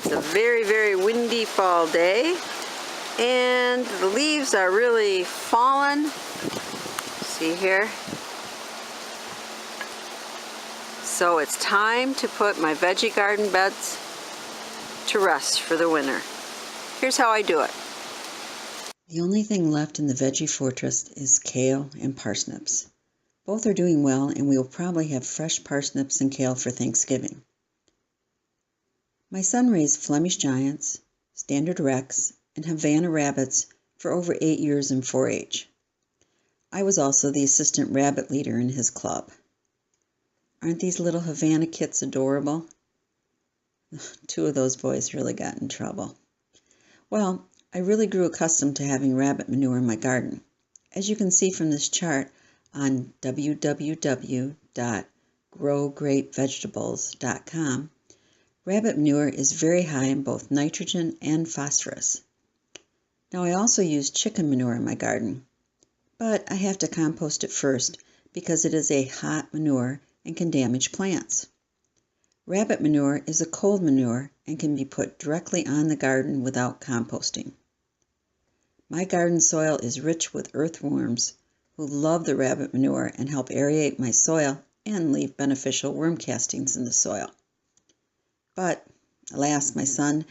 It's a very, very windy fall day, and the leaves are really fallen. See here? So it's time to put my veggie garden beds to rest for the winter. Here's how I do it. The only thing left in the veggie fortress is kale and parsnips. Both are doing well, and we will probably have fresh parsnips and kale for Thanksgiving. My son raised Flemish Giants, Standard Rex, and Havana rabbits for over 8 years in 4-H. I was also the assistant rabbit leader in his club. Aren't these little Havana kits adorable? 2 of those boys really got in trouble. Well, I really grew accustomed to having rabbit manure in my garden. As you can see from this chart on www.growgrapevegetables.com, rabbit manure is very high in both nitrogen and phosphorus. Now I also use chicken manure in my garden, but I have to compost it first because it is a hot manure and can damage plants. Rabbit manure is a cold manure and can be put directly on the garden without composting. My garden soil is rich with earthworms who love the rabbit manure and help aerate my soil and leave beneficial worm castings in the soil. But, alas, my son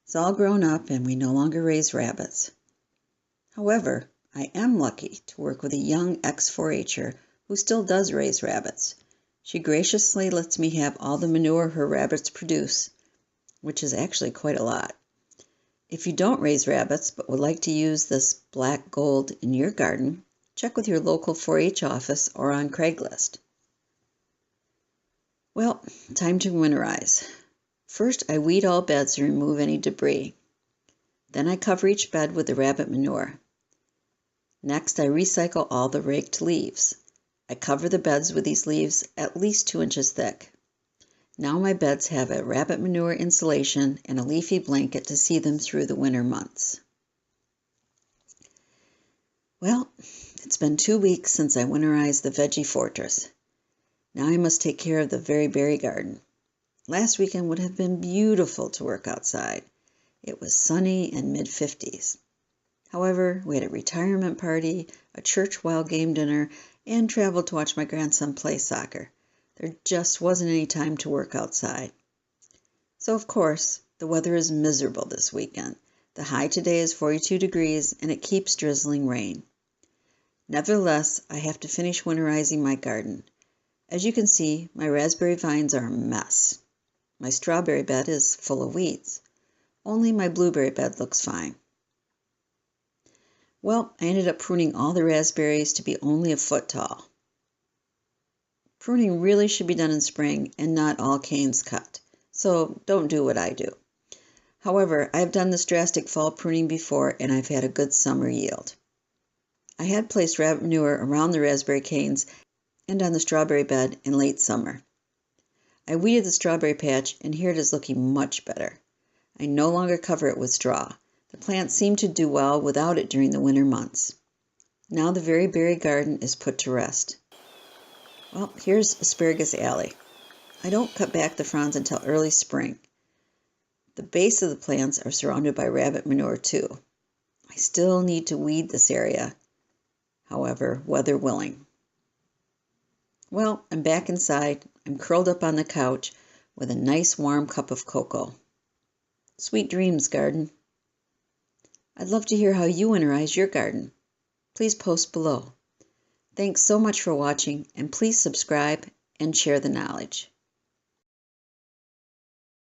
is all grown up and we no longer raise rabbits. However, I am lucky to work with a young ex-4-H'er who still does raise rabbits. She graciously lets me have all the manure her rabbits produce, which is actually quite a lot. If you don't raise rabbits but would like to use this black gold in your garden, check with your local 4-H office or on Craigslist. Well, time to winterize. First, I weed all beds and remove any debris. Then I cover each bed with the rabbit manure. Next, I recycle all the raked leaves. I cover the beds with these leaves at least 2 inches thick. Now my beds have a rabbit manure insulation and a leafy blanket to see them through the winter months. Well, it's been 2 weeks since I winterized the veggie fortress. Now I must take care of the very berry garden. Last weekend would have been beautiful to work outside. It was sunny and mid-50s. However, we had a retirement party, a church wild game dinner, and traveled to watch my grandson play soccer. There just wasn't any time to work outside. So, of course, the weather is miserable this weekend. The high today is 42 degrees, and it keeps drizzling rain. Nevertheless, I have to finish winterizing my garden. As you can see, my raspberry vines are a mess. My strawberry bed is full of weeds. Only my blueberry bed looks fine. Well, I ended up pruning all the raspberries to be only a foot tall. Pruning really should be done in spring and not all canes cut, so don't do what I do. However, I've done this drastic fall pruning before and I've had a good summer yield. I had placed rabbit manure around the raspberry canes and on the strawberry bed in late summer. I weeded the strawberry patch and here it is looking much better. I no longer cover it with straw. The plants seem to do well without it during the winter months. Now the very berry garden is put to rest. Well, here's Asparagus Alley. I don't cut back the fronds until early spring. The base of the plants are surrounded by rabbit manure too. I still need to weed this area, however, weather willing. Well, I'm back inside. I'm curled up on the couch with a nice warm cup of cocoa. Sweet dreams, garden. I'd love to hear how you winterize your garden. Please post below. Thanks so much for watching, and please subscribe and share the knowledge.